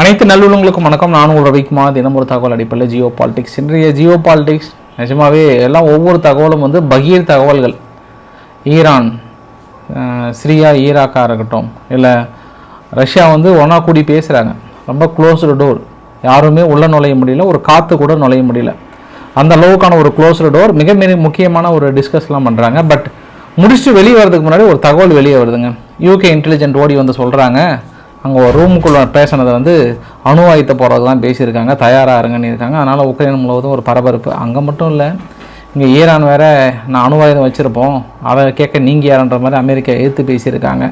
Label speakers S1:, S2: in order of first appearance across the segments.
S1: அனைத்து நல்லுள்ளங்களுக்கும் வணக்கம். நான் உங்கள் ரவிக்குமார். தினம் ஒரு தகவல் அடிப்படையில் ஜியோ பாலிடிக்ஸ். இன்றைய ஜியோ பாலிடிக்ஸ் நிஜமாகவே எல்லாம் ஒவ்வொரு தகவலும் பகீர் தகவல்கள். ஈரான், சிரியா, ஈராக்காக இருக்கட்டும், இல்லை ரஷ்யா ஒன்றா கூடி பேசுகிறாங்க. ரொம்ப க்ளோஸ்டு டோர், யாருமே உள்ளே நுழைய முடியல, ஒரு காற்று கூட நுழைய முடியல. அந்த அளவுக்கான ஒரு க்ளோஸ்டு டோர். மிக முக்கியமான ஒரு டிஸ்கஸ்லாம் பண்ணுறாங்க. பட் முடிச்சுட்டு வெளியே வரதுக்கு முன்னாடி ஒரு தகவல் வெளியே வருதுங்க. யூகே இன்டெலிஜென்ட் ஓடி சொல்கிறாங்க, அங்கே ஒரு ரூமுக்குள்ளே பேசினதை அணு ஆயுதத்தை போடுறதுக்கு தான் பேசியிருக்காங்க, தயாராக இருங்கன்னு இருக்காங்க. அதனால் உக்ரைன் முழுவதும் ஒரு பரபரப்பு. அங்கே மட்டும் இல்லை, இங்கே ஈரான் வேறு நான் அணு ஆயுதம் வச்சுருப்போம், அதை கேட்க நீங்கள் யாருன்ற மாதிரி அமெரிக்கா எதிர்த்து பேசியிருக்காங்க.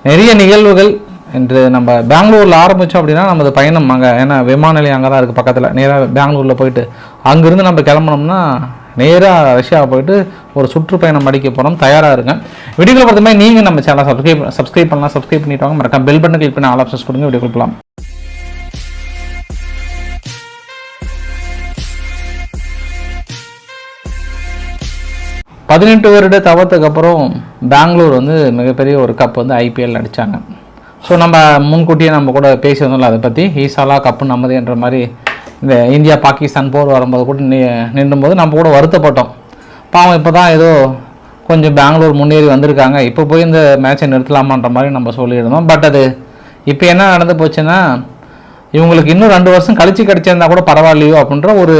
S1: நிறைய நிகழ்வுகள். இன்று நம்ம பெங்களூரில் ஆரம்பித்தோம் அப்படின்னா நமது பயணம் அங்கே, ஏன்னா விமான நிலையம் அங்கே தான் இருக்குது பக்கத்தில். நேராக பெங்களூரில் போயிட்டு அங்கேருந்து நம்ம கிளம்புனோம்னா நேராக ரஷ்யாவை போயிட்டு ஒரு சுற்றுப்பயணம் அடிக்க போகிறோம். தயாராக இருங்க. வீடியோவில் பொறுத்த மாதிரி நீங்கள் நம்ம சேனலை சப்ஸ்கிரைப் பண்ணலாம். சப்ஸ்கிரைப் பண்ணிட்டு வாங்க. மறக்காம பெல் பட்டன் கிளிக் பண்ணி ஆல் ஆப்ஷன்ஸ் கொடுங்க. வீடியோ கொடுக்கலாம். பதினெட்டு வருட தவத்துக்கு அப்புறம் பெங்களூர் மிகப்பெரிய ஒரு கப் ஐபிஎல் அடித்தாங்க. ஸோ நம்ம முன்கூட்டியே நம்ம கூட பேசி வந்தோம்ல அதை பற்றி. ஈசாலா கப்பு நம்மதுன்ற மாதிரி இந்த இந்தியா பாகிஸ்தான் போர் வரும்போது கூட நின்றும்போது நம்ம கூட வருத்தப்பட்டோம். பாவம் இப்போ தான் ஏதோ கொஞ்சம் பெங்களூர் முன்னேறி வந்திருக்காங்க, இப்போ போய் இந்த மேட்சை நிறுத்தலாமான்ற மாதிரி நம்ம சொல்லியிருந்தோம். பட் அது இப்போ என்ன நடந்து போச்சுன்னா, இவங்களுக்கு இன்னும் 2 வருஷம் கழிச்சு கிடச்சிருந்தா கூட பரவாயில்லையோ அப்படின்ற ஒரு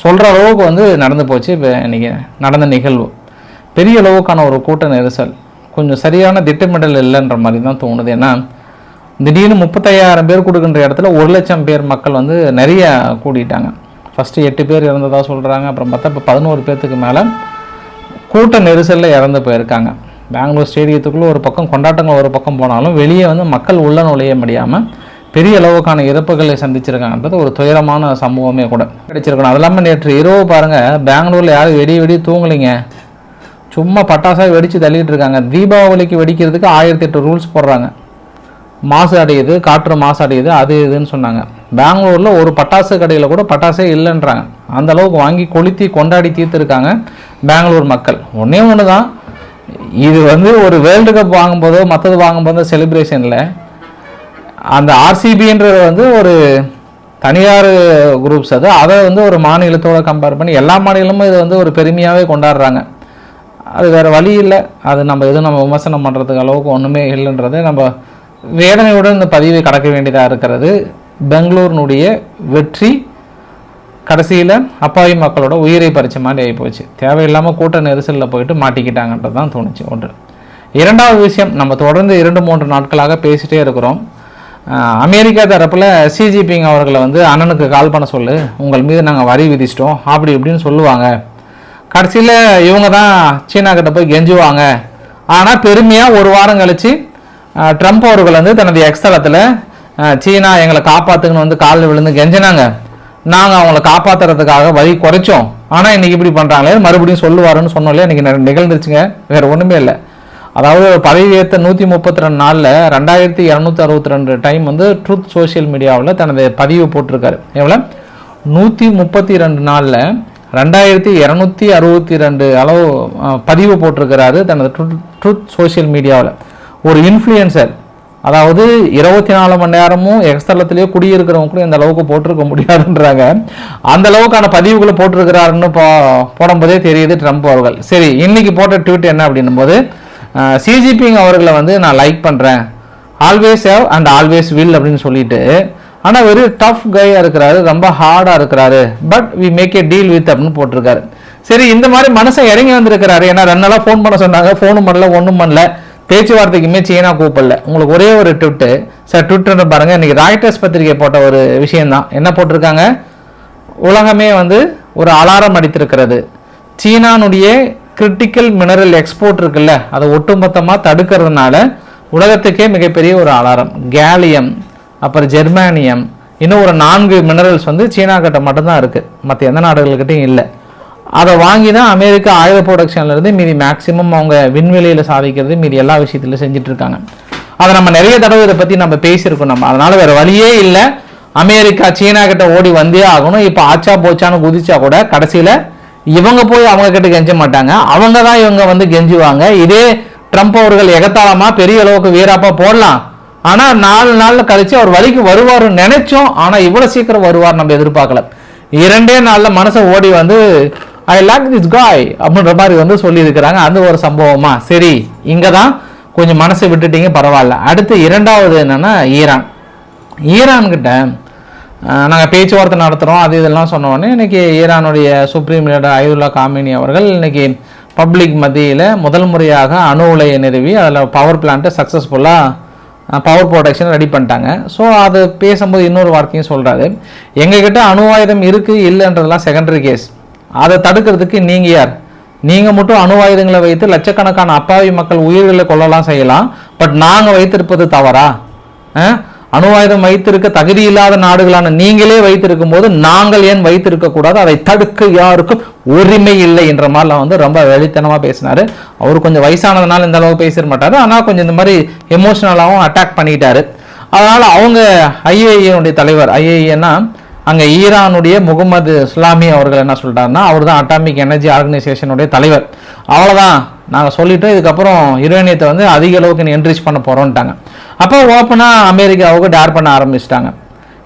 S1: சொல்கிற அளவுக்கு நடந்து போச்சு. இப்போ இன்றைக்கி நடந்த நிகழ்வு பெரிய அளவுக்கான ஒரு கூட்ட நெரிசல், கொஞ்சம் சரியான திட்டமிடல் இல்லைன்ற மாதிரி தான் தோணுது. ஏன்னா திடீர்னு 35,000 பேர் கொடுக்குன்ற இடத்துல 1,00,000 பேர் மக்கள் நிறைய கூடிட்டாங்க. ஃபஸ்ட்டு 8 பேர் இறந்ததாக சொல்கிறாங்க. அப்புறம் பார்த்தா இப்போ 11 பேர்த்துக்கு மேலே கூட்ட நெரிசலில் இறந்து போயிருக்காங்க. பெங்களூர் ஸ்டேடியத்துக்குள்ளே ஒரு பக்கம் கொண்டாட்டங்கள் ஒரு பக்கம் போனாலும் வெளியே மக்கள் உள்ள நுழைய முடியாமல் பெரிய அளவுக்கான இறப்புகளை சந்திச்சிருக்காங்கன்றது ஒரு துயரமான சம்பவமே கூட கிடைச்சிருக்கணும். அது இல்லாமல் நேற்று இரவு பாருங்கள், பெங்களூரில் யாரும் வெடி தூங்கலைங்க, சும்மா பட்டாசாக வெடித்து தள்ளிட்டு இருக்காங்க. தீபாவளிக்கு வெடிக்கிறதுக்கு 1008 ரூல்ஸ் போடுறாங்க. மாசு அடையுது, காற்று மாசு அடையுது, அது இதுன்னு சொன்னாங்க. பெங்களூரில் ஒரு பட்டாசு கடையில் கூட பட்டாசே இல்லைன்றாங்க. அந்த அளவுக்கு வாங்கி கொளுத்தி கொண்டாடி தீர்த்துருக்காங்க பெங்களூர் மக்கள். ஒன்று தான், இது ஒரு வேர்ல்டு கப் வாங்கும்போதோ மற்றது வாங்கும்போதோ செலிப்ரேஷனில் அந்த ஆர்சிபின்றது ஒரு தனியார் குரூப்ஸ், அதை ஒரு மாநிலத்தோடு கம்பேர் பண்ணி எல்லா மாநிலமும் இது ஒரு பெருமையாகவே கொண்டாடுறாங்க. அது வேறு வழி இல்லை. அது நம்ம எதுவும் நம்ம விமர்சனம் பண்ணுறதுக்கு அளவுக்கு ஒன்றுமே இல்லைன்றது நம்ம வேதனையுடன் இந்த பதிவை கடக்க வேண்டியதாக இருக்கிறது. பெங்களூரினுடைய வெற்றி கடைசியில் அப்பாவி மக்களோட உயிரை பறிச்ச மாதிரி ஆகிப்போச்சு. தேவையில்லாமல் கூட்ட நெரிசலில் போயிட்டு மாட்டிக்கிட்டாங்கன்றது தான் தோணுச்சு. ஒன்று. இரண்டாவது விஷயம், நம்ம தொடர்ந்து 2-3 நாட்களாக பேசிகிட்டே இருக்கிறோம். அமெரிக்கா தரப்பில் சிஜிபிங் அவர்களை அண்ணனுக்கு கால் பண்ண சொல்லு, உங்கள் மீது நாங்கள் வரி விதிச்சிட்டோம் அப்படி இப்படின்னு சொல்லுவாங்க. கடைசியில் இவங்க தான் சீனா கிட்ட போய் கெஞ்சுவாங்க. ஆனால் பெருமையாக ஒரு வாரம் கழித்து ட்ரம்ப் அவர்கள் தனது எக்ஸ்தலத்தில் சீனா எங்களை காப்பாற்றுக்குன்னு காலில் விழுந்து கெஞ்சினாங்க. நாங்கள் அவங்கள காப்பாற்றுறதுக்காக வரி குறைச்சோம், ஆனால் இன்றைக்கி இப்படி பண்ணுறாங்களே மறுபடியும் சொல்லுவாருன்னு சொன்னோம்லையே, இன்றைக்கி நிகழ்ந்துருச்சுங்க. வேறு ஒன்றுமே இல்லை. அதாவது பதவி ஏற்ற 132 நாளில் 2262 டைம் ட்ரூத் சோஷியல் மீடியாவில் தனது பதிவு போட்டிருக்காரு. எவ்வளோ? 132 நாளில் 2262 அளவு பதிவு போட்டிருக்கிறாரு தனது ட்ரூத் சோஷியல் மீடியாவில். ஒரு இன்ஃப்ளூயன்சர், அதாவது 24 மணி நேரமும் எக்ஸ்தலத்திலேயே குடியிருக்கிறவங்க கூட இந்த அளவுக்கு போட்டிருக்க முடியாதுன்றாங்க. அந்த அளவுக்கான பதிவுகளை போட்டிருக்கிறாருன்னு போடும்போதே தெரியுது ட்ரம்ப் அவர்கள். சரி, இன்னைக்கு போட்ட ட்வீட் என்ன அப்படின்னும் போது, சிஜிபிங் அவர்களை நான் லைக் பண்ணுறேன், always have and always will அப்படின்னு சொல்லிட்டு, ஆனால் வெரி டஃப் கையாக இருக்கிறாரு, ரொம்ப ஹார்டாக இருக்கிறாரு, but we make a deal with அப்படின்னு போட்டிருக்காரு. சரி, இந்த மாதிரி மனுஷன் இறங்கி வந்திருக்கிறாரு. ஏன்னா 2 நாளாக ஃபோன் பண்ண சொன்னாங்க, ஃபோனும் பண்ணல, ஒன்றும் பண்ணல, பேச்சுவார்த்தைக்குமே சீனா கூப்பிடல. உங்களுக்கு ஒரே ஒரு ட்விட்டு சார், ட்விட்டர் பாருங்கள். இன்றைக்கி ராய்டர்ஸ் பத்திரிகை போட்ட ஒரு விஷயந்தான். என்ன போட்டிருக்காங்க? உலகமே ஒரு அலாரம் அடித்திருக்கிறது. சீனானுடைய கிரிட்டிக்கல் மினரல் எக்ஸ்போர்ட் இருக்குல்ல, அதை ஒட்டுமொத்தமாக தடுக்கிறதுனால உலகத்துக்கே மிகப்பெரிய ஒரு அலாரம். கேலியம், அப்புறம் ஜெர்மானியம், இன்னும் ஒரு 4 மினரல்ஸ் சீனா கிட்ட மட்டும்தான் இருக்குது, மற்ற எந்த நாடுகள்கிட்டையும் இல்லை. அதை வாங்கி தான் அமெரிக்கா ஆயுத ப்ரொடக்ஷன்லேருந்து மீதி மேக்சிமம் அவங்க விண்வெளியில் சாதிக்கிறது, மீதி எல்லா விஷயத்திலும் செஞ்சிட்ருக்காங்க. அதை நம்ம நிறைய தடவை இதை பற்றி நம்ம பேசியிருக்கோம். நம்ம அதனால் வேறு வழியே இல்லை, அமெரிக்கா சீனா கிட்ட ஓடி வந்தே ஆகணும். இப்போ ஆச்சா போச்சான்னு குதிச்சா கூட கடைசியில் இவங்க போய் அவங்க கிட்ட கெஞ்ச மாட்டாங்க, அவங்க தான் இவங்க கெஞ்சுவாங்க. இதே ட்ரம்ப் அவர்கள் எகத்தாளமாக பெரிய அளவுக்கு வீராப்பாக போடலாம், ஆனால் 4 நாளில் கழிச்சு அவர் வழிக்கு வருவார்னு நினைச்சோம். ஆனால் இவ்வளோ சீக்கிரம் வருவார் நம்ம எதிர்பார்க்கல. 2 நாளில் மனசை ஓடி வந்து ஐ லைக் திஸ் காய் அப்படின்ற மாதிரி வந்து சொல்லியிருக்கிறாங்க. அந்த ஒரு சம்பவமா சரி, இங்கே தான் கொஞ்சம் மனசை விட்டுட்டீங்க, பரவாயில்ல. அடுத்து 2வது என்னன்னா ஈரான்கிட்ட நாங்கள் பேச்சுவார்த்தை நடத்துகிறோம், அது இதெல்லாம் சொன்னோடனே இன்றைக்கி ஈரானுடைய சுப்ரீம் லீடர் அயதுல்லா காமினி அவர்கள் இன்றைக்கி பப்ளிக் மத்தியில் முதல் முறையாக அணு உலையை நிறுவி அதில் பவர் பிளான்ட்டை சக்ஸஸ்ஃபுல்லாக பவர் ப்ரொடக்ஷன் ரெடி பண்ணிட்டாங்க. ஸோ அது பேசும்போது இன்னொரு வார்த்தையும் சொல்கிறாரு, எங்ககிட்ட அணு ஆயுதம் இருக்குது இல்லைன்றதெல்லாம் செகண்டரி கேஸ், அதை தடுக்கிறதுக்கு நீங்கள் யார்? நீங்கள் மட்டும் அணு ஆயுதங்களை வைத்து லட்சக்கணக்கான அப்பாவி மக்கள் உயிர்களை கொள்ளலாம் செய்யலாம், பட் நாங்கள் வைத்திருப்பது தவறா? அணு ஆயுதம் வைத்திருக்க தகுதி இல்லாத நாடுகளான நீங்களே வைத்திருக்கும் போது நாங்கள் ஏன் வைத்திருக்க கூடாது? அதை தடுக்க யாருக்கும் உரிமை இல்லை என்ற மாதிரிலாம் வந்து ரொம்ப வெளித்தனமாக பேசினாரு. அவர் கொஞ்சம் வயசானதுனால இந்த அளவுக்கு பேசிட மாட்டாரு, ஆனால் கொஞ்சம் இந்த மாதிரி எமோஷனலாகவும் அட்டாக் பண்ணிட்டாரு. அதனால் அவங்க ஐஏஏனுடைய தலைவர், ஐஏஏன்னா அங்கே ஈரானுடைய முகமது இஸ்லாமி அவர்கள் என்ன சொல்லிட்டாருன்னா, அவர் தான் அட்டாமிக் எனர்ஜி ஆர்கனைசேஷனுடைய தலைவர். அவ்வளோதான், நாங்கள் சொல்லிட்டோம், இதுக்கப்புறம் யுரேனியத்தை வந்து அதிக அளவுக்கு என்ரிச் பண்ண போகிறோன்ட்டாங்க. அப்போ ஓப்பனாக அமெரிக்காவுக்கு டேர் பண்ண ஆரம்பிச்சிட்டாங்க.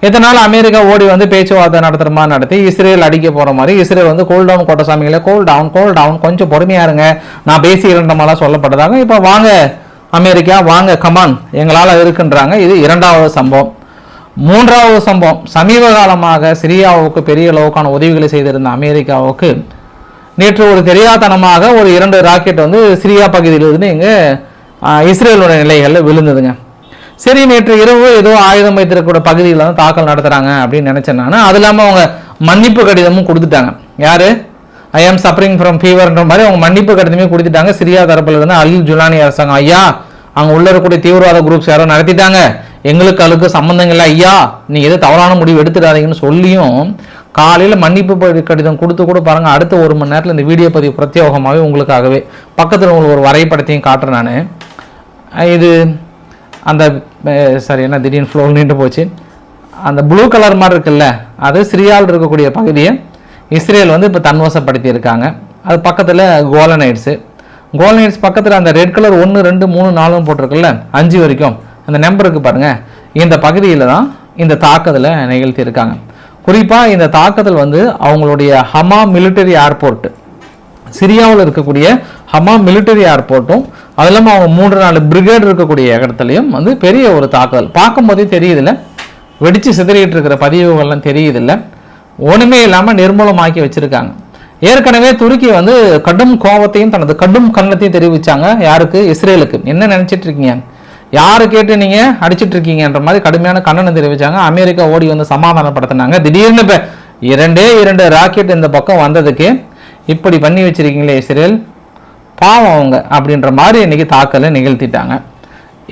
S1: இதனால் அமெரிக்கா ஓடி வந்து பேச்சுவார்த்தை நடத்துகிற மாதிரி நடத்தி இஸ்ரேல் அடிக்க போகிற மாதிரி, இஸ்ரேல் வந்து கூல் டவுன் கோட்டசாமிகளை கூல் டவுன் கொஞ்சம் பொறுமையாக இருங்க, நான் பேசிக்கிறேன்ற மாதிரிலாம் சொல்லப்பட்டதாங்க. இப்போ வாங்க அமெரிக்கா, வாங்க கமான், எங்களால் இருக்குன்றாங்க. இது 2வது சம்பவம். 3வது சம்பவம், சமீப காலமாக சிரியாவுக்கு பெரிய அளவுக்கான உதவிகளை செய்திருந்த அமெரிக்காவுக்கு நேற்று ஒரு தெரியாதனமாக ஒரு 2 ராக்கெட் வந்து சிரியா பகுதியிலிருந்து இங்கே இஸ்ரேலுடைய நிலைகளில் விழுந்ததுங்க. சரி, நேற்று இரவு ஏதோ ஆயுதம் வைத்திருக்கிற பகுதியில் வந்து தாக்கல் நடத்துகிறாங்க அப்படின்னு நினச்சேன் நான். அது இல்லாமல் அவங்க மன்னிப்பு கடிதமும் கொடுத்துட்டாங்க. யார்? ஐ ஆம் சஃபரிங் ஃப்ரம் ஃபீவர்ன்ற மாதிரி அவங்க மன்னிப்பு கடிதமே கொடுத்துட்டாங்க. சிரியா தரப்பில் இருந்து அல் ஜுலானி அரசாங்கம், ஐயா அங்கே உள்ள இருக்கக்கூடிய தீவிரவாத குரூப்ஸ் யாரோ நடத்திட்டாங்க, எங்களுக்கு அதுக்கு சம்மந்தம் இல்லை ஐயா, நீ எது தவறான முடிவு எடுத்துடாதீங்கன்னு சொல்லியும் காலையில் மன்னிப்பு கடிதம் கொடுத்து கூட பாருங்கள். அடுத்த 1 மணி நேரத்தில் இந்த வீடியோ பதிவு பிரத்யேகமாகவே உங்களுக்காகவே பக்கத்தில் உங்களுக்கு ஒரு வரைபடத்தையும் காட்டுறேன் நான். இது அந்த சரி என்ன திடீர்னு ஃப்ளோ நின்று போச்சு. அந்த ப்ளூ கலர் மாதிரி இருக்குல்ல, அது சிரியாவில் இருக்கக்கூடிய பகுதியை இஸ்ரேல் வந்து இப்போ தன்வசப்படுத்தி இருக்காங்க. அது பக்கத்தில் கோலனைட்ஸ் பக்கத்தில் அந்த ரெட் கலர் 1 2 3 4 போட்டிருக்குல்ல, 5 வரைக்கும் அந்த நம்பருக்கு பாருங்கள். இந்த பகுதியில் தான் இந்த தாக்குதலை நிகழ்த்தி இருக்காங்க. குறிப்பாக இந்த தாக்குதல் வந்து அவங்களுடைய ஹமா மிலிட்டரி ஏர்போர்ட், சிரியாவில் இருக்கக்கூடிய ஹமா மிலிட்டரி ஏர்போர்ட்டும், அது இல்லாமல் அவங்க 3-4 பிரிகேட் இருக்கக்கூடிய இடத்துலையும் வந்து பெரிய ஒரு தாக்குதல். பார்க்கும்போதே தெரியுதில்ல, வெடித்து சிதறிட்டு இருக்கிற பதிவுகள்லாம் தெரியுதில்ல, ஒன்றுமே இல்லாமல் நிர்மூலமாக்கி வச்சுருக்காங்க. ஏற்கனவே துருக்கி வந்து கடும் கோபத்தையும் தனது கடும் கண்ணத்தையும் தெரிவித்தாங்க. யாருக்கு? இஸ்ரேலுக்கு. என்ன நினச்சிட்டு இருக்கீங்க, யாரை கேட்டு நீங்கள் அடிச்சிட்டு இருக்கீங்கன்ற மாதிரி கடுமையான கண்டனம் தெரிவித்தாங்க. அமெரிக்கா ஓடி வந்து சமாதானப்படுத்தினாங்க. திடீர்னு இப்போ 2 ராக்கெட் இந்த பக்கம் வந்ததுக்கு இப்படி பண்ணி வச்சிருக்கீங்களே இஸ்ரேல், பாவம் அவங்க அப்படின்ற மாதிரி இன்றைக்கி தாக்கலை நிகழ்த்திட்டாங்க.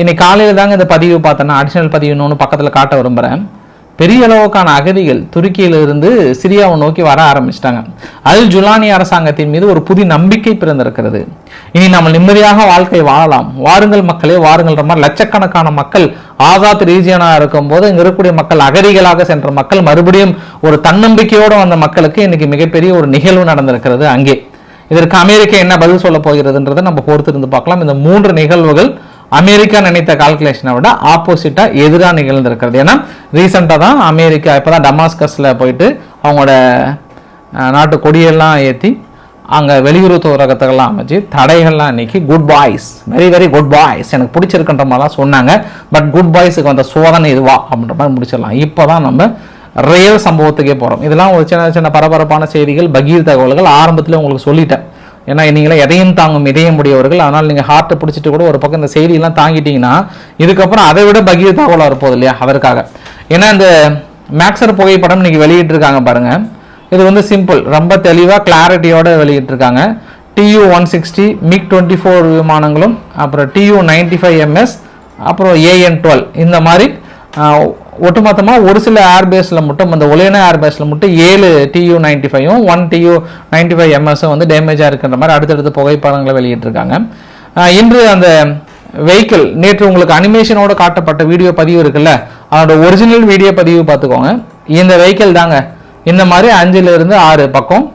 S1: இன்றைக்கி காலையில் தாங்க இந்த பதிவு பார்த்தோன்னா, அடிஷனல் பதிவு இன்னொன்று பக்கத்தில் காட்ட விரும்புகிறேன். பெரிய அளவுக்கான அகதிகள் துருக்கியிலிருந்து சிரியாவை நோக்கி வர ஆரம்பிச்சிட்டாங்க. அல் ஜுலானி அரசாங்கத்தின் மீது ஒரு புதிய நம்பிக்கை பிறந்திருக்கிறது. இனி நம்ம நிம்மதியாக வாழ்க்கை வாழலாம், வாருங்கள் மக்களே வாருங்கள்ன்ற மாதிரி லட்சக்கணக்கான மக்கள் ஆசாத் ரீஜியனாக இருக்கும்போது இங்கே இருக்கக்கூடிய மக்கள், அகதிகளாக சென்ற மக்கள் மறுபடியும் ஒரு தன்னம்பிக்கையோடு வந்த மக்களுக்கு இன்னைக்கு மிகப்பெரிய ஒரு நிகழ்வு நடந்திருக்கிறது அங்கே. இதற்கு அமெரிக்கா என்ன பதில் சொல்ல போகிறதுன்றதை நம்ம பொறுத்திருந்து பார்க்கலாம். இந்த 3 நிகழ்வுகள் அமெரிக்கா நினைத்த கால்குலேஷனை விட ஆப்போசிட்டாக எதிராக நிகழ்ந்திருக்கிறது. ஏன்னா ரீசெண்டாக தான் அமெரிக்கா இப்போ தான் டமாஸ்கஸில் போயிட்டு அவங்களோட நாட்டு கொடியெல்லாம் ஏற்றி அங்கே வெளியுறவு தூரகத்துக்கெல்லாம் அமைச்சு தடைகள்லாம் இன்னைக்கு good boys, very very good boys, எனக்கு பிடிச்சிருக்குன்ற மாதிரிலாம் சொன்னாங்க. பட் குட் பாய்ஸுக்கு வந்த சோதனை இதுவா அப்படின்ற மாதிரி முடிச்சிடலாம். இப்போ தான் நம்ம ரியல் சம்பவத்துக்கே போகிறோம். இதெல்லாம் ஒரு சின்ன சின்ன பரபரப்பான செய்திகள், பகீர் தகவல்கள் ஆரம்பத்தில் உங்களுக்கு சொல்லிட்டேன். ஏன்னா நீங்களே எதையும் தாங்கும் இதயம் முடியவர்கள், அதனால் நீங்கள் ஹார்ட்டை பிடிச்சிட்டு கூட ஒரு பக்கம் இந்த செய்தியெல்லாம் தாங்கிட்டீங்கன்னா இதுக்கப்புறம் அதை விட பகீர் தகவலாக இருப்போது இல்லையா, அதற்காக. ஏன்னா இந்த மேக்ஸர் புகைப்படம் இன்னைக்கு வெளியிட்டிருக்காங்க பாருங்கள். இது வந்து சிம்பிள், ரொம்ப தெளிவாக கிளாரிட்டியோடு வெளியிட்டிருக்காங்க. TU-160 MiG-24 விமானங்களும், அப்புறம் TU-95MS, அப்புறம் AN-12, இந்த மாதிரி ஒட்டுமொத்தமாக ஒரு சில ஏர்பேஸில் மட்டும், அந்த ஒலேனா ஏர்பேஸில் மட்டும் 7 TU-95ம் 1 TU-95MS வந்து டேமேஜாக இருக்கின்ற மாதிரி அடுத்தடுத்து புகைப்படங்களை வெளியிட்டிருக்காங்க. இன்று அந்த வெஹிக்கிள், நேற்று உங்களுக்கு அனிமேஷனோடு காட்டப்பட்ட வீடியோ பதிவு இருக்குல்ல, அதோட ஒரிஜினல் வீடியோ பதிவு பார்த்துக்கோங்க. இந்த வெஹிக்கிள் தாங்க இந்த மாதிரி 5லிருந்து 6 பக்கம்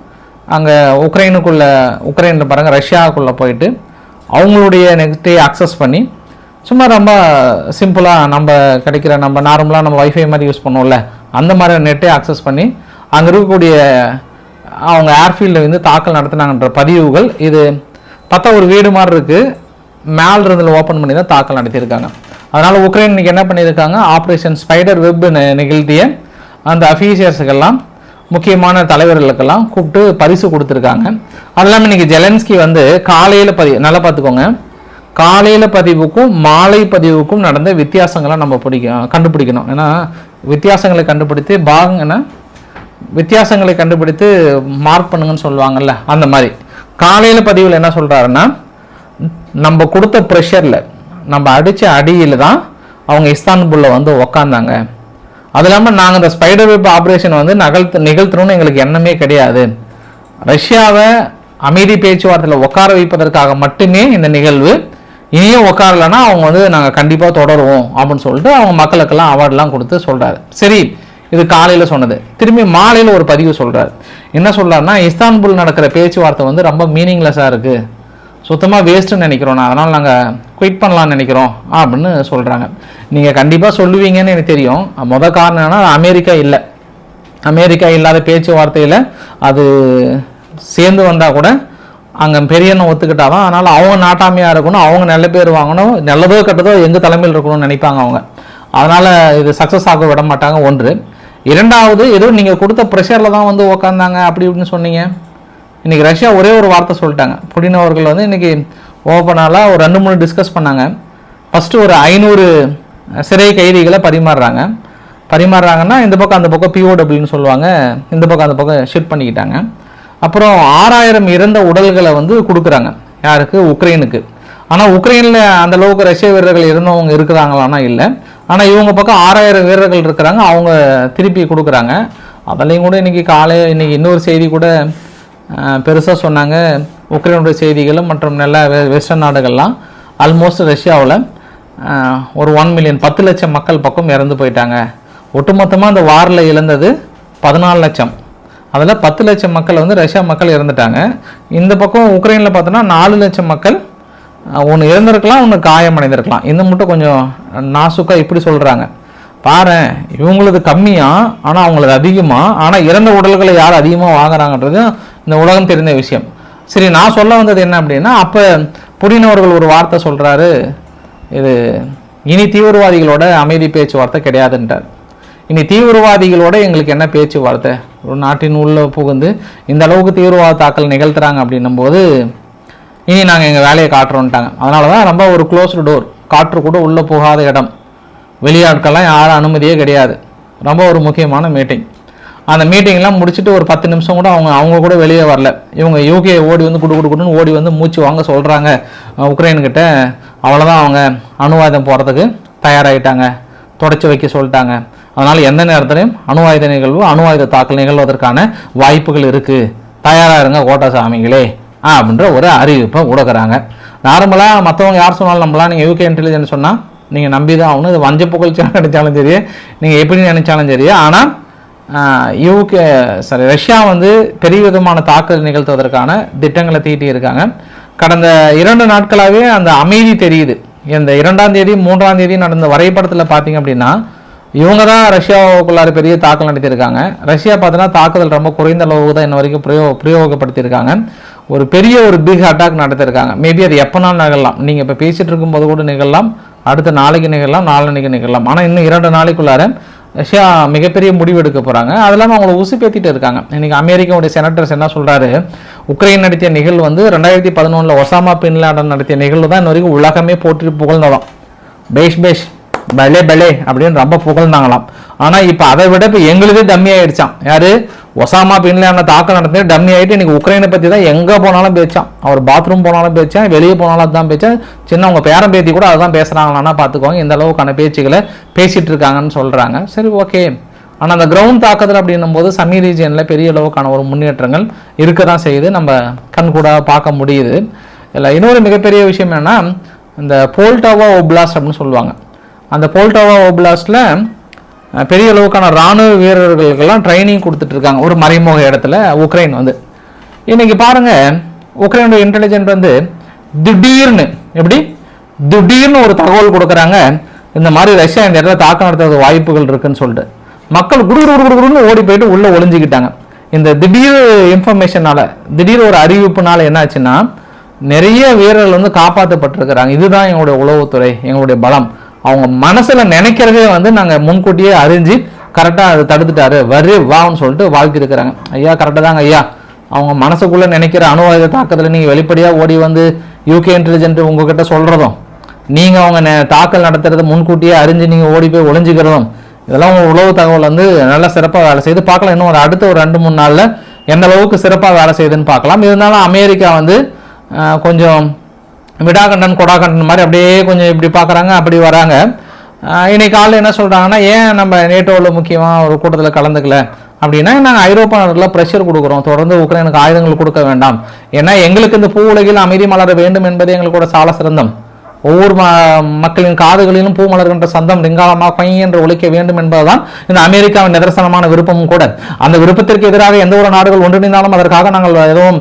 S1: அங்கே உக்ரைன் பாருங்கள், ரஷ்யாவுக்குள்ளே போயிட்டு அவங்களுடைய நெக்ஸ்டே அக்சஸ் பண்ணி சும்மா ரொம்ப சிம்பிளாக நம்ம கிடைக்கிற நம்ம நார்மலாக நம்ம வைஃபை மாதிரி யூஸ் பண்ணுவோம்ல அந்த மாதிரி நெட்டை ஆக்சஸ் பண்ணி அங்கே இருக்கக்கூடிய அவங்க ஏர்ஃபீல்டில் வந்து தாக்கல் நடத்தினாங்கன்ற பதிவுகள் இது பார்த்தா ஒரு வீடு மாதிரி இருக்குது, மேல் இருந்தில் ஓப்பன் பண்ணி தான் தாக்கல் நடத்தியிருக்காங்க. அதனால் உக்ரைன் இன்றைக்கி என்ன பண்ணியிருக்காங்க, ஆப்ரேஷன் ஸ்பைடர் வெப் நிகழ்த்திய அந்த அஃபீஷியர்ஸுக்கெல்லாம் முக்கியமான தலைவர்களுக்கெல்லாம் கூப்பிட்டு பரிசு கொடுத்துருக்காங்க. அது இல்லாமல் இன்றைக்கி ஜெலன்ஸ்கி வந்து காலையில் நல்லா பார்த்துக்கோங்க, காலையில் பதிவுக்கும் மாலை பதிவுக்கும் நடந்த வித்தியாசங்களை நம்ம கண்டுபிடிக்கணும். ஏன்னா வித்தியாசங்களை கண்டுபிடித்து வித்தியாசங்களை கண்டுபிடித்து மார்க் பண்ணுங்கன்னு சொல்லுவாங்கல்ல, அந்த மாதிரி காலையில் பதிவில் என்ன சொல்கிறாருன்னா, நம்ம கொடுத்த ப்ரெஷரில் நம்ம அடித்த அடியில் தான் அவங்க இஸ்தான்புல்லில் வந்து உக்காந்தாங்க. அது இல்லாமல் நாங்கள் இந்த ஸ்பைடர் வெப் ஆப்ரேஷன் வந்து நிகழ்த்தணும்னு எங்களுக்கு எண்ணமே கிடையாது. ரஷ்யாவை அமைதி பேச்சுவார்த்தையில் உட்கார வைப்பதற்காக மட்டுமே இந்த நிகழ்வு, இனியும் உட்காரலன்னா அவங்க வந்து நாங்கள் கண்டிப்பாக தொடருவோம் அப்படின்னு சொல்லிட்டு அவங்க மக்களுக்கெல்லாம் அவார்டெலாம் கொடுத்து சொல்கிறாரு. சரி, இது காலையில் சொன்னது. திரும்பி மாலையில் ஒரு பதிவு சொல்கிறார். என்ன சொல்கிறாருன்னா, இஸ்தான்புல் நடக்கிற பேச்சுவார்த்தை வந்து ரொம்ப மீனிங்லெஸ்ஸாக இருக்குது, சுத்தமாக வேஸ்ட்டுன்னு நினைக்கிறோம், நான் அதனால் நாங்கள் குயிட் பண்ணலான்னு நினைக்கிறோம் அப்படின்னு சொல்கிறாங்க. நீங்கள் கண்டிப்பாக சொல்லுவீங்கன்னு எனக்கு தெரியும். மொதல் காரணம் என்னன்னா, அமெரிக்கா இல்லாத பேச்சுவார்த்தையில் அது சேர்ந்து வந்தால் கூட அங்கே பெரியன்னு ஒத்துக்கிட்டாதான், அதனால் அவங்க நாட்டாமையாக இருக்கணும், அவங்க நல்ல பேர் வாங்கணும், நல்லதோ கெட்டதோ எங்கள் தலைமையில் இருக்கணும்னு நினைப்பாங்க அவங்க. அதனால் இது சக்ஸஸ் ஆக விட மாட்டாங்க. ஒன்று. இரண்டாவது, ஏதோ நீங்கள் கொடுத்த ப்ரெஷரில் தான் வந்து உக்காந்தாங்க அப்படி இப்படின்னு சொன்னீங்க. இன்றைக்கி ரஷ்யா ஒரே ஒரு வார்த்தை சொல்லிட்டாங்க. புடின் அவர்கள் வந்து இன்றைக்கி ஓப்பனாலாம் ஒரு 2-3 டிஸ்கஸ் பண்ணாங்க. ஃபஸ்ட்டு ஒரு 500 சிறை கைதிகளை பரிமாறுறாங்கன்னா இந்த பக்கம் அந்த பக்கம் பிஓடபிள்யூன்னு சொல்லுவாங்க, இந்த பக்கம் அந்த பக்கம் ஷிஃப்ட் பண்ணிக்கிட்டாங்க. அப்புறம் 6000 இறந்த உடல்களை வந்து கொடுக்குறாங்க. யாருக்கு? உக்ரைனுக்கு. ஆனால் உக்ரைனில் அந்த அளவுக்கு ரஷ்ய வீரர்கள் இருந்தவங்க இருக்கிறாங்களான்னா இல்லை. ஆனால் இவங்க பக்கம் 6000 வீரர்கள் இருக்கிறாங்க, அவங்க திருப்பி கொடுக்குறாங்க. அதுலேயும் கூட இன்றைக்கி இன்றைக்கி இன்னொரு செய்தி கூட பெருசாக சொன்னாங்க. உக்ரைனுடைய செய்திகளும் மற்றும் நல்ல வெஸ்டர்ன் நாடுகள்லாம் ஆல்மோஸ்ட் ரஷ்யாவில் ஒரு 1 மில்லியன் 10 லட்சம் மக்கள் பக்கம் இறந்து போயிட்டாங்க. ஒட்டுமொத்தமாக அந்த வாரில் இழந்தது 14 லட்சம். அதில் 10 லட்சம் மக்கள் வந்து ரஷ்யா மக்கள் இறந்துட்டாங்க. இந்த பக்கம் உக்ரைனில் பார்த்தோன்னா 4 லட்சம் மக்கள் ஒன்று இறந்துருக்கலாம், ஒன்று காயமடைந்திருக்கலாம். இந்த மட்டும் கொஞ்சம் நாசுக்காக இப்படி சொல்கிறாங்க. பாரு, இவங்களுக்கு கம்மியாக ஆனால் அவங்களுக்கு அதிகமாக, ஆனால் இறந்த உடல்களை யார் அதிகமாக வாங்குறாங்கன்றது இந்த உலகம் தெரிந்த விஷயம். சரி, நான் சொல்ல வந்தது என்ன அப்படின்னா, அப்போ புடின் அவர்கள் ஒரு வார்த்தை சொல்கிறாரு, இது இனி தீவிரவாதிகளோட அமைதி பேச்சுவார்த்தை கிடையாதுன்றார். இனி தீவிரவாதிகளோட எங்களுக்கு என்ன பேச்சுவார்த்தை? ஒரு நாட்டின் உள்ள புகுந்து இந்த அளவுக்கு தீவிரவாத தாக்கல் நிகழ்த்துறாங்க அப்படின்னும் போது இனி நாங்கள் எங்கள் வேலையை காட்டுறோன்ட்டாங்க. அதனால தான் ரொம்ப ஒரு க்ளோஸ்டு டோர், காற்று கூட உள்ளே போகாத இடம், வெளியாட்கள்லாம் யாரும் அனுமதியே கிடையாது. ரொம்ப ஒரு முக்கியமான மீட்டிங். அந்த மீட்டிங்லாம் முடிச்சுட்டு ஒரு 10 நிமிஷம் கூட அவங்க கூட வெளியே வரல. இவங்க யூகே ஓடி வந்து குடுன்னு ஓடி வந்து மூச்சு வாங்க சொல்கிறாங்க உக்ரைன்கிட்ட. அவ்வளோதான், அவங்க அணுவாயுதம் போகிறதுக்கு தயாராகிட்டாங்க, தொடச்சி வைக்க சொல்லிட்டாங்க. அதனால் எந்த நேரத்துலையும் அணுவாயுத நிகழ்வு, அணுவாயுத தாக்கல் நிகழ்வதற்கான வாய்ப்புகள் இருக்குது, தயாராக இருங்க கோட்டாசாமிகளே அப்படின்ற ஒரு அறிவிப்பை கொடுக்குறாங்க. நார்மலாக மற்றவங்க யார் சொன்னாலும் நம்பலாம். நீங்கள் யூகே இன்டெலிஜென்ஸ் சொன்னால் நீங்கள் நம்பி தான் ஆகணும். இது வஞ்ச புகழ்ச்சியாக நினைச்சாலும் சரி, நீங்கள் எப்படி நினைச்சாலும் சரி. ஆனால் ரஷ்யா வந்து பெரிய விதமான தாக்குதல் நிகழ்த்துவதற்கான திட்டங்களை தீட்டி இருக்காங்க. கடந்த 2 நாட்களாகவே அந்த அமைதி தெரியுது. இந்த 2ஆம் தேதி 3ஆம் தேதி நடந்த வரைபடத்தில் பார்த்தீங்க அப்படின்னா இவங்க தான் ரஷ்யாவுக்குள்ளார பெரிய தாக்கல் நடத்தியிருக்காங்க. ரஷ்யா பார்த்தீங்கன்னா தாக்குதல் ரொம்ப குறைந்த அளவுக்கு தான் இன்ன வரைக்கும் பிரயோகப்படுத்தியிருக்காங்க. ஒரு பெரிய ஒரு பிக் அட்டாக் நடத்திருக்காங்க. மேபி அது எப்போனாலும் நிகழலாம். நீங்கள் இப்போ பேசிகிட்டு இருக்கும்போது கூட நிகழலாம், அடுத்த நாளைக்கு நிகழலாம், நாளன்னைக்கு நிகழலாம். ஆனால் இன்னும் 2 நாளைக்குள்ளார ரஷ்யா மிகப்பெரிய முடிவு எடுக்க போகிறாங்க. அது இல்லாமல் அவங்கள உசுப்பேற்றிட்டு இருக்காங்க. இன்றைக்கி அமெரிக்காவுடைய செனட்டர்ஸ் என்ன சொல்கிறாரு, உக்ரைன் நடத்திய நிகழ்வு வந்து 2011 ஒசாமா பின் லாடன் நடத்திய நிகழ்வு தான் இன்ன வரைக்கும் உலகமே போற்றி புகழ்ந்ததாம். பேஷ் பலே அப்படின்னு ரொம்ப புகழ்ந்தாங்களாம். ஆனால் இப்போ அதை விட இப்போ எங்களுக்கே டம்மி ஆகிடுச்சான். யார்? ஒசாமா பின் லாடன் தாக்கல் நடத்தி டம்மி ஆகிட்டு இன்றைக்கி உக்ரைனை பற்றி தான் எங்கே போனாலும் பேச்சான். அவர் பாத்ரூம் போனாலும் பேச்சான், வெளியே போனாலும் அதுதான் பேச்சான். சின்னவங்க பேரம் பேத்தி கூட அதுதான் பேசுகிறாங்களான்னா பார்த்துக்கோங்க இந்த அளவுக்கான பேச்சுக்களை பேசிகிட்டு இருக்காங்கன்னு சொல்கிறாங்க. சரி, ஓகே. ஆனால் அந்த கிரவுண்ட் தாக்குதல் அப்படின்னும் போது சமீ ரீஜியனில் பெரிய அளவுக்கான ஒரு முன்னேற்றங்கள் இருக்க தான் செய்யுது, நம்ம கண் கூட பார்க்க முடியுது. இல்லை, இன்னொரு மிகப்பெரிய விஷயம் என்னென்னா, இந்த போல்டாவா ஓப்லாஸ்ட் அப்படின்னு சொல்லுவாங்க. அந்த போல்டாவா ஓப்லாஸ்டில் பெரிய அளவுக்கான இராணுவ வீரர்களுக்கெல்லாம் ட்ரைனிங் கொடுத்துட்ருக்காங்க ஒரு மறைமுக இடத்துல உக்ரைன் வந்து. இன்றைக்கி பாருங்கள், உக்ரைனோட இன்டெலிஜென்ட் வந்து திடீர்னு திடீர்னு ஒரு தகவல் கொடுக்குறாங்க, இந்த மாதிரி ரஷ்யா இந்த இடத்துல தாக்கம் நடத்துறது வாய்ப்புகள் இருக்குன்னு சொல்லிட்டு மக்கள் குடுகுடுன்னு ஓடி போயிட்டு உள்ள ஒளிஞ்சிக்கிட்டாங்க. இந்த திடீர் இன்ஃபர்மேஷனால, திடீர் ஒரு அறிவிப்புனால என்ன ஆச்சுன்னா நிறைய வீரர்கள் வந்து காப்பாற்றப்பட்டிருக்கிறாங்க. இதுதான் எங்களுடைய உளவுத்துறை, எங்களுடைய பலம். அவங்க மனசுல நினைக்கிறதே வந்து நாங்க முன்கூட்டியே அறிஞ்சு கரெக்டா அதை தடுத்துட்டாரு, வான்னு சொல்லிட்டு வாழ்க்கை இருக்கிறாங்க. ஐயா கரெக்டா தாங்க ஐயா, அவங்க மனசுக்குள்ள நினைக்கிற அணு ஆயுத தாக்கத்துல நீங்க வெளிப்படையா ஓடி வந்து யூகே இன்டெலிஜென்ட் உங்ககிட்ட சொல்றதும், நீங்க அவங்க தாக்கல் நடத்துறது முன்கூட்டியே அறிஞ்சு நீங்க ஓடி போய் ஒளிஞ்சுக்கிறதும், இதெல்லாம் உங்க உளவு தகவல் வந்து நல்லா சிறப்பாக வேலை செய்து பார்க்கலாம். இன்னும் அடுத்த ஒரு 2-3 நாள்ல எந்த அளவுக்கு சிறப்பாக வேலை செய்யுதுன்னு பார்க்கலாம். இருந்தாலும் அமெரிக்கா வந்து கொஞ்சம் விடாகண்டன் கொடாகண்டன் மாதிரி அப்படியே கொஞ்சம் இப்படி பார்க்குறாங்க, அப்படி வராங்க. இன்னைக்கு காலையில் என்ன சொல்கிறாங்கன்னா, ஏன் நம்ம நேட்டோவில் முக்கியமாக ஒரு கூட்டத்தில் கலந்துக்கல அப்படின்னா, நாங்கள் ஐரோப்பா நாடுகளில் ப்ரெஷர் கொடுக்குறோம், தொடர்ந்து உக்ரைனுக்கு ஆயுதங்கள் கொடுக்க வேண்டாம், ஏன்னா எங்களுக்கு இந்த பூ உலகில் அமைதி மலர வேண்டும் என்பது எங்களுக்கூட சால சிறந்தம். ஒவ்வொரு மக்களின் காதுகளிலும் பூ மலர்கின்ற சந்தம் ரிங்காலமாக பை என்று ஒழிக்க வேண்டும் என்பதுதான் இந்த அமெரிக்காவின் நிதர்சனமான விருப்பமும் கூட. அந்த விருப்பத்திற்கு எதிராக எந்த ஒரு நாடுகள் ஒன்றிணைந்தாலும் அதற்காக நாங்கள் எதுவும்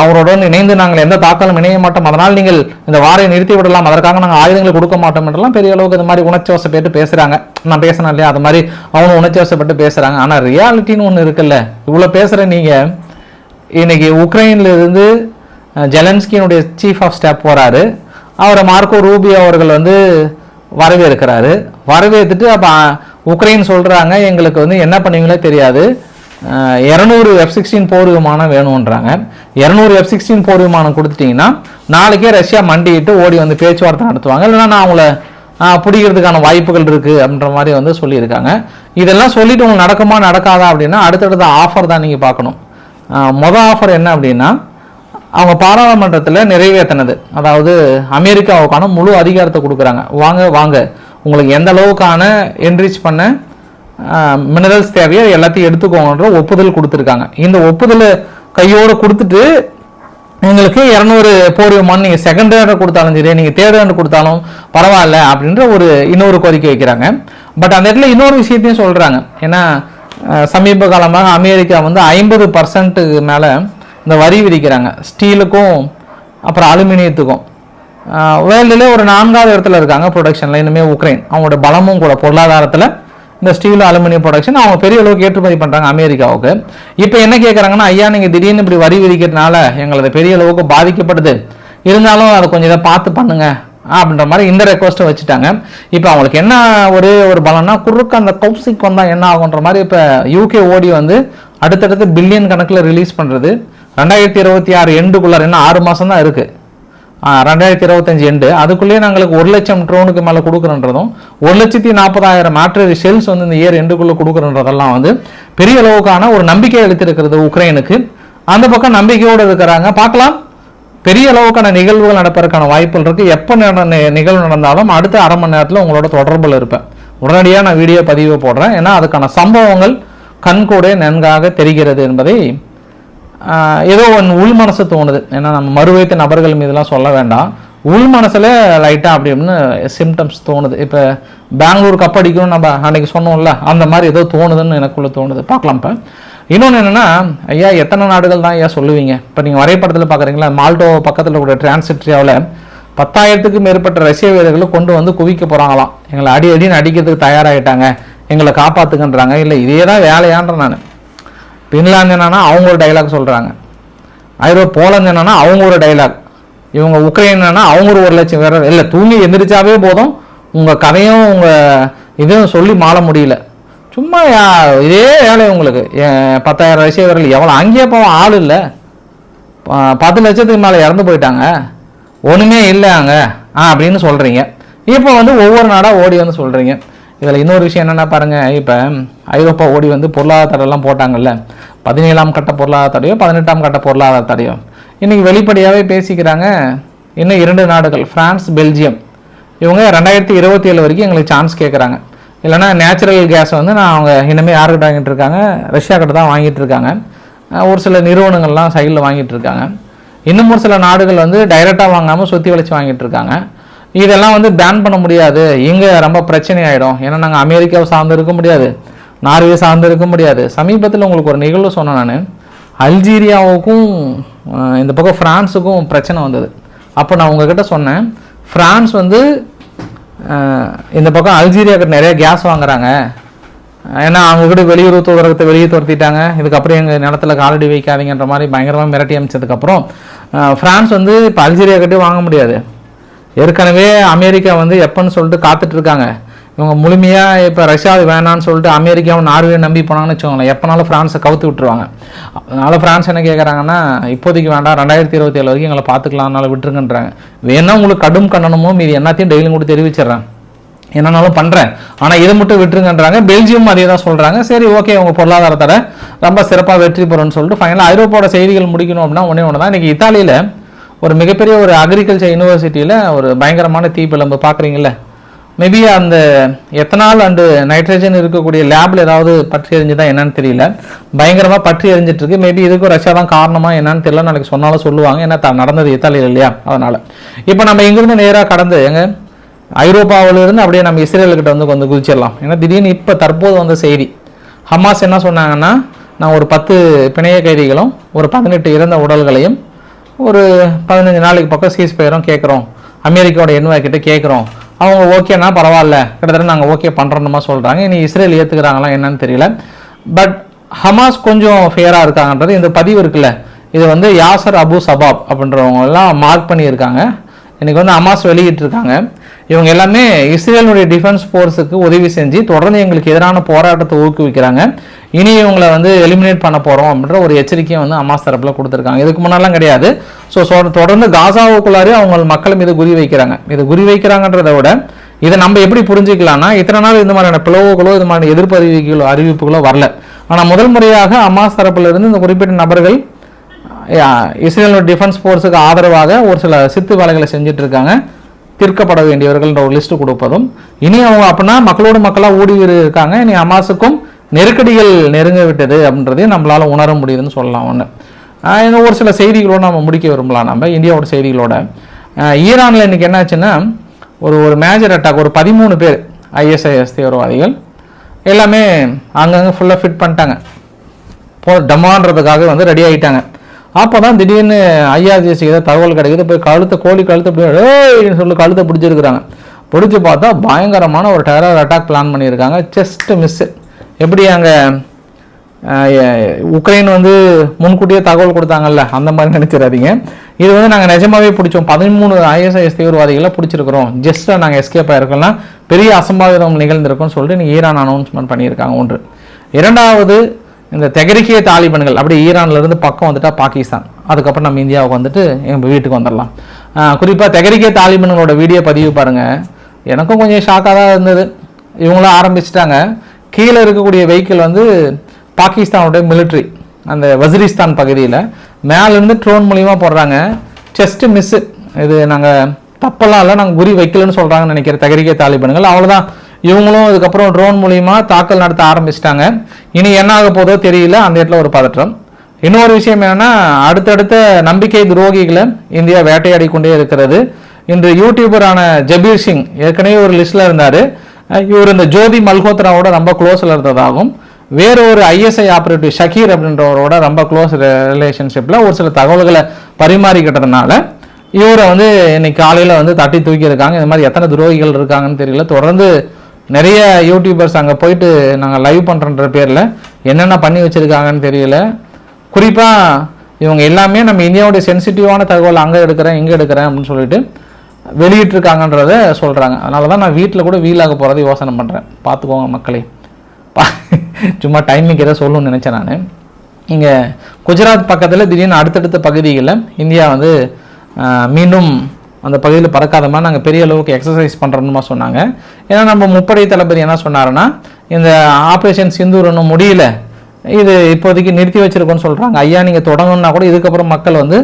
S1: அவருடன் இணைந்து நாங்கள் எந்த தாக்கலும் இணைய மாட்டோம், அதனால் நீங்கள் இந்த வாரை நிறுத்தி விடலாம், அதற்காக நாங்கள் ஆயுதங்களை கொடுக்க மாட்டோம் என்றெல்லாம் பெரிய அளவுக்கு இந்த மாதிரி உணர்ச்சி வசப்பட்டு பேசுறாங்க. நான் பேசினேன் இல்லையா, அது மாதிரி அவனும் உணர்ச்சி வசப்பட்டு பேசுறாங்க. ஆனால் ரியாலிட்டின்னு ஒன்று இருக்குல்ல, இவ்வளோ பேசுகிற நீங்க இன்னைக்கு உக்ரைன்ல இருந்து ஜெலன்ஸ்கியினுடைய சீஃப் ஆஃப் ஸ்டாஃப் போறாரு, அவரை மார்க்கோ ரூபியோ அவர்கள் வந்து வரவேற்கிறாரு. வரவேற்றுட்டு அப்போ உக்ரைன் சொல்கிறாங்க, எங்களுக்கு வந்து என்ன பண்ணுவீங்களே தெரியாது, 200 F-16 போர் விமானம் வேணுன்றாங்க. 200 F-16 போர் விமானம் கொடுத்துட்டிங்கன்னா நாளைக்கே ரஷ்யா மண்டிட்டு ஓடி வந்து பேச்சுவார்த்தை நடத்துவாங்க, இல்லைன்னா நான் அவங்கள பிடிக்கிறதுக்கான வாய்ப்புகள் இருக்குது அப்படின்ற மாதிரி வந்து சொல்லியிருக்காங்க. இதெல்லாம் சொல்லிட்டு உங்களுக்கு நடக்குமா நடக்காதா அப்படின்னா அடுத்தடுத்த ஆஃபர் தான் நீங்கள் பார்க்கணும். மொதல் ஆஃபர் என்ன அப்படின்னா, அவங்க பாராளுமன்றத்தில் நிறைவேற்றினது, அதாவது அமெரிக்காவுக்கான முழு அதிகாரத்தை கொடுக்குறாங்க. வாங்க உங்களுக்கு எந்த அளவுக்கான என்ரிச் பண்ண மினரல்ஸ் தேவையோ எல்லாத்தையும் எடுத்துக்கோங்கன்ற ஒப்புதல் கொடுத்துருக்காங்க. இந்த ஒப்புதல் கையோடு கொடுத்துட்டு எங்களுக்கு 200 போர் விமானம் நீங்கள் செகண்ட் ஹேண்ட் கொடுத்தாலும் சரி, நீங்கள் தேர்ட் ஹேண்ட் கொடுத்தாலும் பரவாயில்ல அப்படின்ற இன்னொரு கோரிக்கை வைக்கிறாங்க. பட் அந்த இடத்துல இன்னொரு விஷயத்தையும் சொல்கிறாங்க. ஏன்னா சமீப காலமாக அமெரிக்கா வந்து 50% மேலே இந்த வரி விதிக்கிறாங்க, ஸ்டீலுக்கும் அப்புறம் அலுமினியத்துக்கும். வேர்ல்டுலே ஒரு 4வது இடத்துல இருக்காங்க ப்ரொடக்ஷனில். இனிமேல் உக்ரைன் அவங்களோட பலமும் கூட பொருளாதாரத்தில் இந்த ஸ்டீல் அலுமினியம் ப்ரொடக்ஷன் அவங்க பெரிய அளவுக்கு ஏற்றுமதி பண்ணுறாங்க அமெரிக்காவுக்கு. இப்போ என்ன கேட்குறாங்கன்னா, ஐயா நீங்கள் திடீர்னு இப்படி வரி விதிக்கிறதுனால எங்களது பெரிய அளவுக்கு பாதிக்கப்படுது, இருந்தாலும் அதை கொஞ்சம் இதை பார்த்து பண்ணுங்க அப்படின்ற மாதிரி இந்த ரெக்வஸ்ட்டை வச்சுட்டாங்க. இப்போ அவங்களுக்கு என்ன ஒரு பலம்னா, குறுக்க அந்த கௌசிக் வந்தால் என்ன ஆகுன்ற மாதிரி இப்போ யூகே ஓடி வந்து அடுத்தடுத்து பில்லியன் கணக்கில் ரிலீஸ் பண்ணுறது. 2026 எண்டுக்குள்ளார், என்ன 6 மாதம் தான் இருக்குது, 2025 எண்டு, அதுக்குள்ளேயே நாங்களுக்கு 1 லட்சம் ட்ரோனுக்கு மேலே கொடுக்குறன்றதும் 1,40,000 மேட்ரரி ஷெல்ஸ் வந்து இந்த இயர் எண்டுக்குள்ளே கொடுக்குறன்றதெல்லாம் வந்து பெரிய அளவுக்கான ஒரு நம்பிக்கை அளித்திருக்கிறது உக்ரைனுக்கு. அந்த பக்கம் நம்பிக்கையோடு இருக்கிறாங்க. பார்க்கலாம், பெரிய அளவுக்கான நிகழ்வுகள் நடப்பதற்கான வாய்ப்புகள் இருக்குது. எப்போ நிகழ்வு நடந்தாலும் அடுத்த அரை மணி நேரத்தில் உங்களோட தொடர்பில் இருப்பேன். உடனடியாக நான் வீடியோ பதிவு போடுறேன். ஏன்னா அதுக்கான சம்பவங்கள் கண்கூட நன்காக தெரிகிறது என்பதை ஏதோ ஒன்று உள் மனசு தோணுது. ஏன்னா நம்ம மறுவைத்த நபர்கள் மீதெல்லாம் சொல்ல வேண்டாம், உள் மனசில் லைட்டாக அப்படின்னு சிம்டம்ஸ் தோணுது. இப்போ பெங்களூர் கப் அடிக்கணும்னு நம்ம அன்றைக்கி சொன்னோம்ல, அந்த மாதிரி ஏதோ தோணுதுன்னு எனக்குள்ளே தோணுது. பார்க்கலாம். இப்போ இன்னொன்று என்னென்னா, ஐயா எத்தனை நாடுகள் தான் ஐயா சொல்லுவீங்க? இப்போ நீங்கள் வரைபடத்தில் பார்க்குறீங்களா, மால்டோ பக்கத்தில் கூட டிரான்சிட்ரியாவில் 10,000க்கும் மேற்பட்ட ரஷ்ய வீரர்களை கொண்டு வந்து குவிக்க போகிறாங்களாம். எங்களை அடின்னு அடிக்கிறதுக்கு தயாராகிட்டாங்க, எங்களை காப்பாற்றுக்கன்றாங்க. இல்லை இதே தான் வேலையான்ற நான். பின்லாந்து என்னன்னா அவங்க ஒரு டைலாக் சொல்கிறாங்க, போலந்து என்னன்னா அவங்க ஒரு டைலாக், இவங்க உக்ரைன் என்னன்னா அவங்க ஒரு 1 லட்சம் வீரர். இல்லை தூங்கி எந்திரிச்சாவே போதும், உங்கள் கதையும் உங்கள் இதையும் சொல்லி மாற முடியல. சும்மா இதே வேலை உங்களுக்கு. 10,000 ரஷ்ய வீரர்கள் எவ்வளோ? அங்கேயே போவோம், ஆள் இல்லை, 10 லட்சத்துக்கு மேலே இறந்து போயிட்டாங்க, ஒன்றுமே இல்லை அங்கே அப்படின்னு சொல்கிறீங்க. இப்போ வந்து ஒவ்வொரு நாடாக ஓடி வந்து சொல்கிறீங்க. இதில் இன்னொரு விஷயம் என்னென்னா பாருங்கள், இப்போ ஐரோப்பா ஓடி வந்து பொருளாதார தடையெல்லாம் போட்டாங்கல்ல, 17ஆம் கட்ட பொருளாதார தடையோ 18ஆம் கட்ட பொருளாதார தடையோ, இன்றைக்கி வெளிப்படையாகவே பேசிக்கிறாங்க. இன்னும் 2 நாடுகள், ஃப்ரான்ஸ், பெல்ஜியம், இவங்க 2027 வரைக்கும் எங்களுக்கு சான்ஸ் கேட்குறாங்க. இல்லைனா நேச்சுரல் கேஸ் வந்து அவங்க இனிமேல் யாருக்கிட்ட வாங்கிட்டு இருக்காங்க, ரஷ்யா கிட்ட தான் வாங்கிட்டு இருக்காங்க. ஒரு சில நிறுவனங்கள்லாம் சைடில் வாங்கிட்டு இருக்காங்க. இன்னும் ஒரு சில நாடுகள் வந்து டைரெக்டாக வாங்காமல் சுற்றி வளைச்சி வாங்கிட்டு இருக்காங்க. இதெல்லாம் வந்து பேன் பண்ண முடியாது, இங்கே ரொம்ப பிரச்சனை ஆகிடும். ஏன்னா நாங்கள் அமெரிக்காவை சார்ந்து இருக்க முடியாது, நார்வே சார்ந்து இருக்க முடியாது. சமீபத்தில் உங்களுக்கு ஒரு நிகழ்வு சொன்னேன் நான், அல்ஜீரியாவுக்கும் இந்த பக்கம் ஃப்ரான்ஸுக்கும் பிரச்சனை வந்தது. அப்போ நான் உங்ககிட்ட சொன்னேன், ஃப்ரான்ஸ் வந்து இந்த பக்கம் அல்ஜீரியாவுக்கு நிறைய கேஸ் வாங்குறாங்க. ஏன்னா அவங்க கூட வெளியுறவு தூதரகத்தை வெளியே துரத்திட்டாங்க, இதுக்கப்புறம் எங்கள் நிலத்தில் காலடி வைக்காதீங்கன்ற மாதிரி பயங்கரமாக மிரட்டி அமைச்சதுக்கப்புறம் ஃப்ரான்ஸ் வந்து இப்போ அல்ஜீரியாக்கிட்டே வாங்க முடியாது. ஏற்கனவே அமெரிக்கா வந்து எப்போன்னு சொல்லிட்டு காத்துட்ருக்காங்க. இவங்க முழுமையாக இப்போ ரஷ்யா வேணான்னு சொல்லிட்டு அமெரிக்காவும் நார்வே நம்பி போனாங்கன்னு வச்சுக்கோங்களேன், எப்போனாலும் ஃப்ரான்ஸை கவுத்து விட்டுருவாங்க. அதனால் ஃப்ரான்ஸ் என்ன கேட்குறாங்கன்னா, இப்போதைக்கு வேண்டாம், 2027 வரைக்கும் எங்களை பார்த்துக்கலாம், அதனால் விட்டுருங்கன்றாங்க. வேணா உங்களுக்கு கடும் கண்டனமோ மீது எல்லாத்தையும் டெய்லியும் கூட தெரிவிச்சிடுறேன், என்னன்னாலும் பண்ணுறேன், ஆனால் இதை மட்டும் விட்டுருங்கன்றாங்க. பெல்ஜியம் அதே தான் சொல்கிறாங்க. சரி ஓகே, உங்கள் பொருளாதாரத்தோட ரொம்ப சிறப்பாக வெற்றி பெறும்னு சொல்லிட்டு ஃபைனலாக ஐரோப்பாவோட செய்திகள் முடிக்கணும் அப்படின்னா ஒன்று தான். இன்றைக்கி இத்தாலியில் ஒரு மிகப்பெரிய ஒரு அக்ரிகல்ச்சர் யூனிவர்சிட்டியில் ஒரு பயங்கரமான தீப்பிழம்பு பார்க்குறீங்களே, மேபி அந்த எத்தனால் அண்டு நைட்ரஜன் இருக்கக்கூடிய லேபில் ஏதாவது பற்றி எரிஞ்சுதான் என்னன்னு தெரியல, பயங்கரமாக பற்றி எரிஞ்சிட்ருக்கு. மேபி இதுக்கும் ரஷ்யா தான் காரணமாக என்னன்னு தெரியல, நாளைக்கு சொன்னாலும் சொல்லுவாங்க, ஏன்னா நடந்தது இத்தாலியில் இல்லையா. அதனால் இப்போ நம்ம இங்கிருந்து நேராக கடந்து எங்கள் ஐரோப்பாவிலிருந்து அப்படியே நம்ம இஸ்ரேலுக்கிட்ட வந்து குதிச்சிடலாம். ஏன்னா திடீர்னு இப்போ தற்போது வந்த செய்தி, ஹமாஸ் என்ன சொன்னாங்கன்னா, நான் ஒரு 10 பிணைய கைதிகளும் ஒரு 18 இறந்த உடல்களையும் ஒரு 15 நாளைக்கு பக்கம் சீஸ்ஃபயரும் கேட்குறோம், அமெரிக்காவோட என்வாய் கிட்ட கேட்குறோம். அவங்க ஓகேனா பரவாயில்ல, கிட்டத்தட்ட நாங்கள் ஓகே பண்ணுறோமா சொல்கிறாங்க. இனி இஸ்ரேல் ஏற்றுக்கிறாங்களா என்னன்னு தெரியல. பட் ஹமாஸ் கொஞ்சம் ஃபேராக இருக்காங்கன்றது இந்த பதிவு இருக்குல்ல, இது வந்து யாசர் அபு சபாப் அப்படின்றவங்க எல்லாம் மார்க் பண்ணியிருக்காங்க. இன்றைக்கி வந்து ஹமாஸ் வெளியிட்டிருக்காங்க. இவங்க எல்லாமே இஸ்ரேலுடைய டிஃபென்ஸ் ஃபோர்ஸுக்கு உதவி செஞ்சு தொடர்ந்து எங்களுக்கு எதிரான போராட்டத்தை ஊக்குவிக்கிறாங்க, இனி இவங்களை வந்து எலிமினேட் பண்ண போகிறோம் அப்படின்ற ஒரு எச்சரிக்கையை வந்து ஹமாஸ் தரப்பில் கொடுத்துருக்காங்க. இதுக்கு முன்னாலாம் கிடையாது. ஸோ தொடர்ந்து காசாவுக்குள்ளாரே அவங்க மக்கள் மீது குறி வைக்கிறாங்க. இது குறி வைக்கிறாங்கன்றதை விட இதை நம்ம எப்படி புரிஞ்சிக்கலாம்னா, இத்தனை நாள் இந்த மாதிரியான பிளவுகளோ இது மாதிரி எதிர்ப்பு அறிவிப்புகளோ வரல. ஆனால் முதல் முறையாக ஹமாஸ் தரப்பிலிருந்து இந்த குறிப்பிட்ட நபர்கள் இஸ்ரேலோட டிஃபென்ஸ் ஃபோர்ஸுக்கு ஆதரவாக ஒரு சில சித்து வேலைகளை செஞ்சுட்டு இருக்காங்க, தீர்க்கப்பட வேண்டியவர்கள்ன்ற ஒரு லிஸ்ட்டு கொடுப்பதும், இனி அவங்க அப்படின்னா மக்களோடு மக்களாக ஊடி இருக்காங்க, இனி ஹமாஸுக்கும் நெருக்கடிகள் நெருங்க விட்டது அப்படின்றதையும் நம்மளால் உணர முடியுதுன்னு சொல்லலாம். ஒன்று ஒரு சில செய்திகளோடு நம்ம முடிக்க விரும்பலாம். நம்ம இந்தியாவோட செய்திகளோட ஈரானில் இன்றைக்கி என்னாச்சுன்னா, ஒரு மேஜர் அட்டாக், ஒரு 13 பேர் ISIS தீவிரவாதிகள் எல்லாமே அங்கங்கே ஃபுல்லாக ஃபிட் பண்ணிட்டாங்க, டமான்றதுக்காக வந்து ரெடி ஆகிட்டாங்க. அப்போ தான் திடீர்னு IRGC ஏதோ தகவல் கிடைக்குது, போய் கோழி கழுத்தை சொல்லி கழுத்தை பிடிச்சிருக்கிறாங்க. பிடிச்சி பார்த்தா பயங்கரமான ஒரு டெரர் அட்டாக் பிளான் பண்ணியிருக்காங்க. Just miss. எப்படி அங்கே உக்ரைன் வந்து முன்கூட்டியே தகவல் கொடுத்தாங்கல்ல, அந்த மாதிரி நினச்சிடாதீங்க. இது வந்து நாங்கள் நிஜமாகவே பிடிச்சோம், 13 ISIS தீவிரவாதிகளை பிடிச்சிருக்கிறோம், ஜஸ்ட்டாக நாங்கள் எஸ்கேப் ஆகிருக்கலாம், பெரிய அசம்பாவிதம் நிகழ்ந்திருக்கும்னு சொல்லிட்டு இன்றைக்கி ஈரான் அனௌன்ஸ்மெண்ட் பண்ணியிருக்காங்க. ஒன்று. இரண்டாவது, இந்த தெகரிக்கிய தாலிபன்கள் அப்படி ஈரான்லேருந்து பக்கம் வந்துட்டா பாகிஸ்தான், அதுக்கப்புறம் நம்ம இந்தியாவுக்கு வந்துட்டு எங்கள் வீட்டுக்கு வந்துடலாம். குறிப்பாக தெகரிக்கிய தாலிபன்களோட வீடியோ பதிவு பாருங்கள், எனக்கும் கொஞ்சம் ஷாக்காக தான் இருந்தது. இவங்களும் ஆரம்பிச்சிட்டாங்க. கீழே இருக்கக்கூடிய வெஹிக்கிள் வந்து பாகிஸ்தானுடைய மிலிட்ரி, அந்த வசிரிஸ்தான் பகுதியில் மேலேருந்து ட்ரோன் மூலிமா போடுறாங்க. Just miss. இது நாங்கள் தப்பெல்லாம் இல்லை, நாங்கள் குறி வைக்கலன்னு சொல்கிறாங்கன்னு நினைக்கிற தெகரிக்கிய தாலிபன்கள். அவ்வளோதான், இவங்களும் இதுக்கப்புறம் ட்ரோன் மூலிமா தாக்கல் நடத்த ஆரம்பிச்சிட்டாங்க. இனி என்ன ஆக போதோ தெரியல, அந்த இடத்துல ஒரு பதற்றம். இன்னொரு விஷயம் என்னென்னா, அடுத்தடுத்த நம்பிக்கை துரோகிகளை இந்தியா வேட்டையாடி கொண்டே இருக்கிறது. இன்று யூடியூபரான ஜபீர் சிங் ஏற்கனவே ஒரு லிஸ்ட்டில் இருந்தார். இவர் இந்த ஜோதி மல்ஹோத்ராவோட ரொம்ப க்ளோஸில் இருந்ததாகவும், வேறு ஒரு ISI ஆப்ரேட்டிவ் ஷக்கீர் அப்படின்றவரோட ரொம்ப க்ளோஸ் ரிலேஷன்ஷிப்பில் ஒரு சில தகவல்களை பரிமாறிக்கிட்டதுனால இவரை வந்து இன்னைக்கு காலையில் வந்து தட்டி தூக்கியிருக்காங்க. இந்த மாதிரி எத்தனை துரோகிகள் இருக்காங்கன்னு தெரியல. தொடர்ந்து நிறைய யூடியூபர்ஸ் அங்கே போயிட்டு நாங்கள் லைவ் பண்ணுறன்ற பேரில் என்னென்ன பண்ணி வச்சுருக்காங்கன்னு தெரியல. குறிப்பாக இவங்க எல்லாமே நம்ம இந்தியாவுடைய சென்சிட்டிவான தகவல் அங்கே எடுக்கிறேன் இங்கே எடுக்கிறேன் அப்படின்னு சொல்லிட்டு வெளியிட்டிருக்காங்கன்றத சொல்கிறாங்க. அதனால தான் நான் வீட்டில் கூட வீலாக போகிறத யோசனை பண்ணுறேன். பார்த்துக்கோங்க மக்களே. சும்மா டைமிங் ஏதோ சொல்லணும்னு நினச்சேன் நான். இங்கே குஜராத் பக்கத்தில் திடீர்னு அடுத்தடுத்த பகுதிகளில் இந்தியா வந்து மீண்டும் அந்த பகுதியில் பறக்காத மாதிரி நாங்கள் பெரிய அளவுக்கு எக்ஸசைஸ் பண்ணுறோம்மா சொன்னாங்க. ஏன்னா நம்ம முப்படை தளபதி என்ன சொன்னாருன்னா, இந்த ஆப்ரேஷன் சிந்தூர் ஒன்றும் முடியல, இது இப்போதைக்கு நிறுத்தி வச்சிருக்கோன்னு சொல்கிறாங்க. ஐயா நீங்கள் தொடங்கணுன்னா கூட இதுக்கப்புறம் மக்கள் வந்து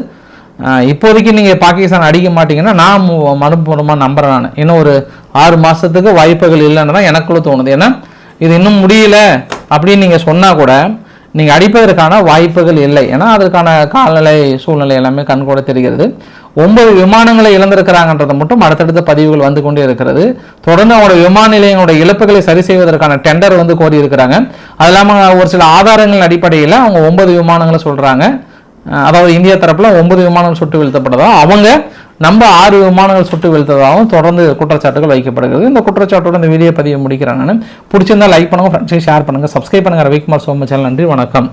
S1: இப்போதைக்கு நீங்கள் பாகிஸ்தான் அடிக்க மாட்டீங்கன்னா நான் மறுபுறமாக நம்புகிறேன். நான் இன்னும் ஒரு 6 மாதத்துக்கு வாய்ப்புகள் இல்லைன்னு தான் எனக்குள்ள தோணுது. ஏன்னா இது இன்னும் முடியல அப்படின்னு நீங்கள் சொன்னால் கூட நீங்கள் அடிப்பதற்கான வாய்ப்புகள் இல்லை. ஏன்னா அதற்கான காலநிலை சூழ்நிலை எல்லாமே கண்கூட தெரிகிறது. 9 விமானங்களை இழந்திருக்கிறாங்கன்றதை மட்டும் அடுத்தடுத்த பதிவுகள் வந்து கொண்டே இருக்கிறது. தொடர்ந்து அவங்களோட விமான நிலையங்களோட இழப்புகளை சரி செய்வதற்கான டெண்டர் வந்து கோரி இருக்கிறாங்க. அது இல்லாமல் ஒரு சில ஆதாரங்கள் அடிப்படையில் அவங்க 9 விமானங்களை சொல்கிறாங்க. அதாவது இந்தியா தரப்பில் 9 விமானம் சுட்டு வீழ்த்தப்பட்டதா, அவங்க நம்ம 6 விமானங்கள் சுட்டு வீழ்த்ததாகவும் தொடர்ந்து குற்றச்சாட்டுகள் வைக்கப்படுகிறது. இந்த குற்றச்சாட்டோட இந்த வீடியோ பதிவை முடிக்கிறேன். நான் பிடிச்சிருந்தா லைக் பண்ணுங்க, ஃப்ரெண்ட்ஸை ஷேர் பண்ணுங்க, சப்ஸ்கிரைப் பண்ணுங்க. ரவிக்குமார் சோம சேனல். நன்றி, வணக்கம்.